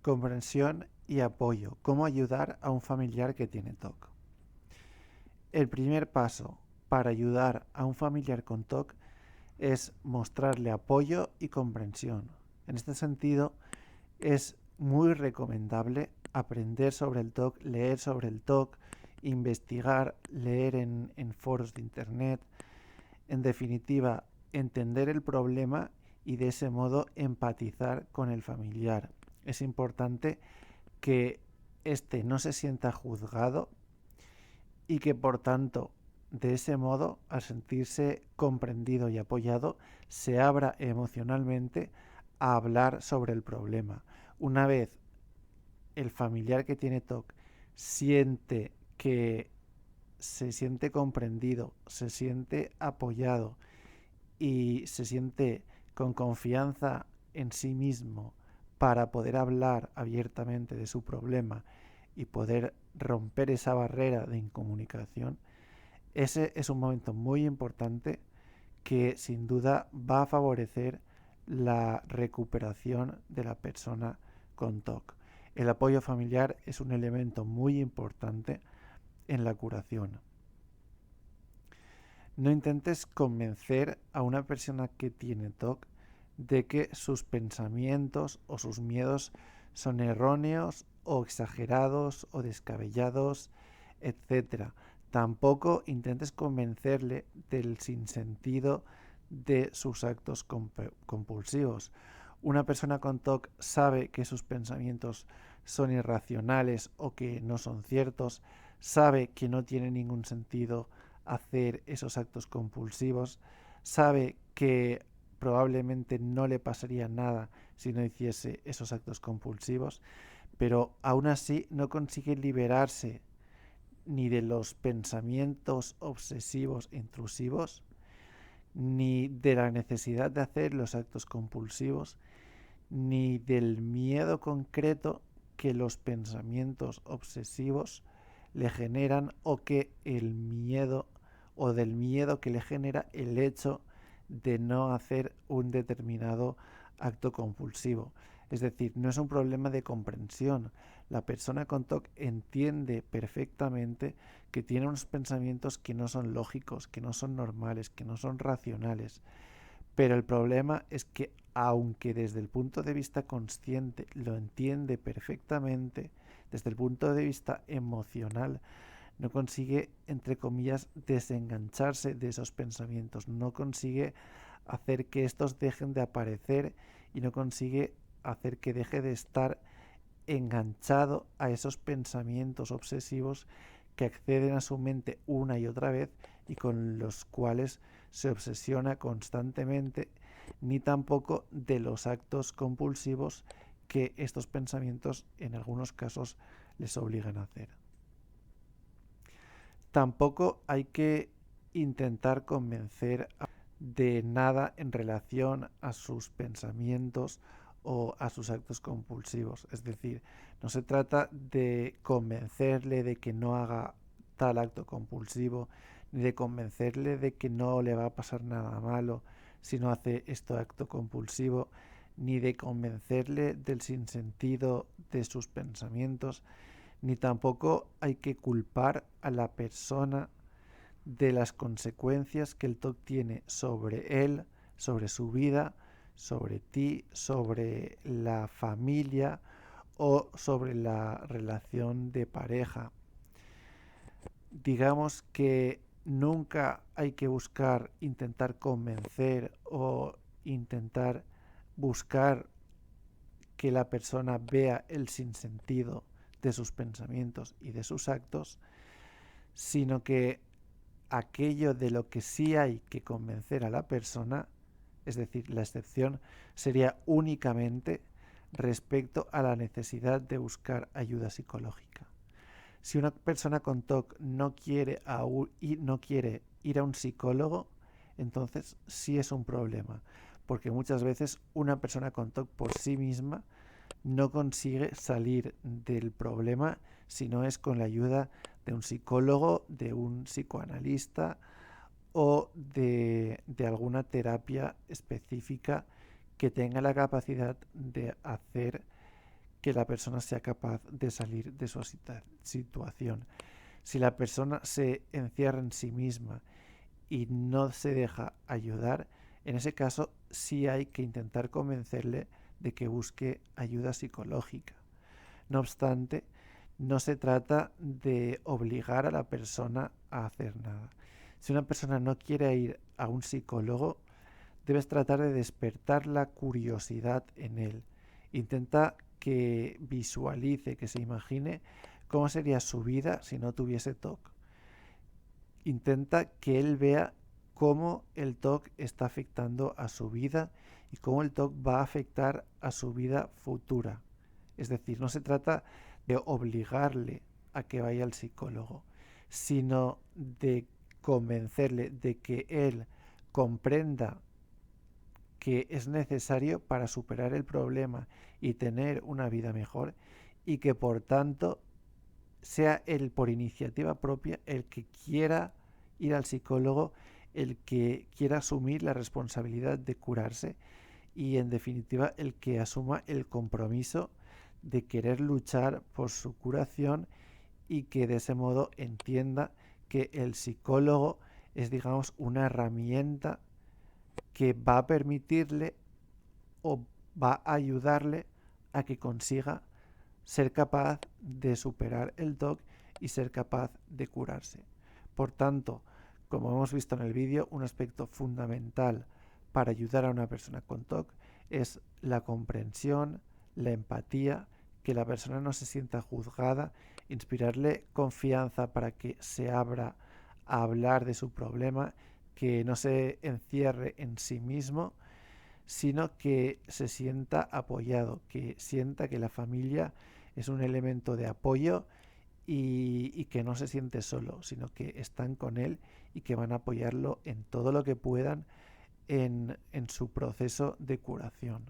Comprensión y apoyo. ¿Cómo ayudar a un familiar que tiene TOC? El primer paso para ayudar a un familiar con TOC es mostrarle apoyo y comprensión. En este sentido, es muy recomendable aprender sobre el TOC, leer sobre el TOC, investigar, leer en foros de internet. En definitiva, entender el problema y de ese modo empatizar con el familiar. Es importante que éste no se sienta juzgado y que por tanto de ese modo, al sentirse comprendido y apoyado, se abra emocionalmente a hablar sobre el problema. Una vez el familiar que tiene TOC siente que se siente comprendido, se siente apoyado y se siente con confianza en sí mismo para poder hablar abiertamente de su problema y poder romper esa barrera de incomunicación, ese es un momento muy importante que sin duda va a favorecer la recuperación de la persona con TOC. El apoyo familiar es un elemento muy importante en la curación. No intentes convencer a una persona que tiene TOC de que sus pensamientos o sus miedos son erróneos o exagerados o descabellados, etc. Tampoco intentes convencerle del sinsentido de sus actos compulsivos. Una persona con TOC sabe que sus pensamientos son irracionales o que no son ciertos, sabe que no tiene ningún sentido hacer esos actos compulsivos, sabe que probablemente no le pasaría nada si no hiciese esos actos compulsivos, pero aún así no consigue liberarse ni de los pensamientos obsesivos e intrusivos, ni de la necesidad de hacer los actos compulsivos, ni del miedo concreto que los pensamientos obsesivos le generan o que el miedo o del miedo que le genera el hecho de no hacer un determinado acto compulsivo. Es decir, no es un problema de comprensión. La persona con TOC entiende perfectamente que tiene unos pensamientos que no son lógicos, que no son normales, que no son racionales. Pero el problema es que aunque desde el punto de vista consciente lo entiende perfectamente, desde el punto de vista emocional no consigue, entre comillas, desengancharse de esos pensamientos, no consigue hacer que estos dejen de aparecer y no consigue hacer que deje de estar enganchado a esos pensamientos obsesivos que acceden a su mente una y otra vez y con los cuales se obsesiona constantemente, ni tampoco de los actos compulsivos que estos pensamientos en algunos casos les obligan a hacer. Tampoco hay que intentar convencer de nada en relación a sus pensamientos o a sus actos compulsivos. Es decir, no se trata de convencerle de que no haga tal acto compulsivo, ni de convencerle de que no le va a pasar nada malo si no hace este acto compulsivo, ni de convencerle del sinsentido de sus pensamientos, ni tampoco hay que culpar a la persona de las consecuencias que el TOC tiene sobre él, sobre su vida, sobre ti, sobre la familia o sobre la relación de pareja. Digamos que nunca hay que buscar, intentar convencer o intentar buscar que la persona vea el sinsentido de sus pensamientos y de sus actos, sino que aquello de lo que sí hay que convencer a la persona, es decir, la excepción sería únicamente respecto a la necesidad de buscar ayuda psicológica. Si una persona con TOC no quiere ir a un psicólogo, entonces sí es un problema, porque muchas veces una persona con TOC por sí misma no consigue salir del problema si no es con la ayuda de un psicólogo, de un psicoanalista o de alguna terapia específica que tenga la capacidad de hacer que la persona sea capaz de salir de su situación. Si la persona se encierra en sí misma y no se deja ayudar, en ese caso sí hay que intentar convencerle de que busque ayuda psicológica. No obstante, no se trata de obligar a la persona a hacer nada. Si una persona no quiere ir a un psicólogo, debes tratar de despertar la curiosidad en él. Intenta que visualice, que se imagine cómo sería su vida si no tuviese TOC. Intenta que él vea cómo el TOC está afectando a su vida y cómo el TOC va a afectar a su vida futura. Es decir, no se trata de obligarle a que vaya al psicólogo, sino de convencerle de que él comprenda que es necesario para superar el problema y tener una vida mejor, y que por tanto sea él por iniciativa propia el que quiera ir al psicólogo, el que quiera asumir la responsabilidad de curarse y en definitiva el que asuma el compromiso de querer luchar por su curación y que de ese modo entienda que el psicólogo es, digamos, una herramienta que va a permitirle o va a ayudarle a que consiga ser capaz de superar el TOC y ser capaz de curarse. Por tanto, como hemos visto en el vídeo, un aspecto fundamental para ayudar a una persona con TOC es la comprensión, la empatía, que la persona no se sienta juzgada, inspirarle confianza para que se abra a hablar de su problema, que no se encierre en sí mismo, sino que se sienta apoyado, que sienta que la familia es un elemento de apoyo y que no se siente solo, sino que están con él y que van a apoyarlo en todo lo que puedan en su proceso de curación.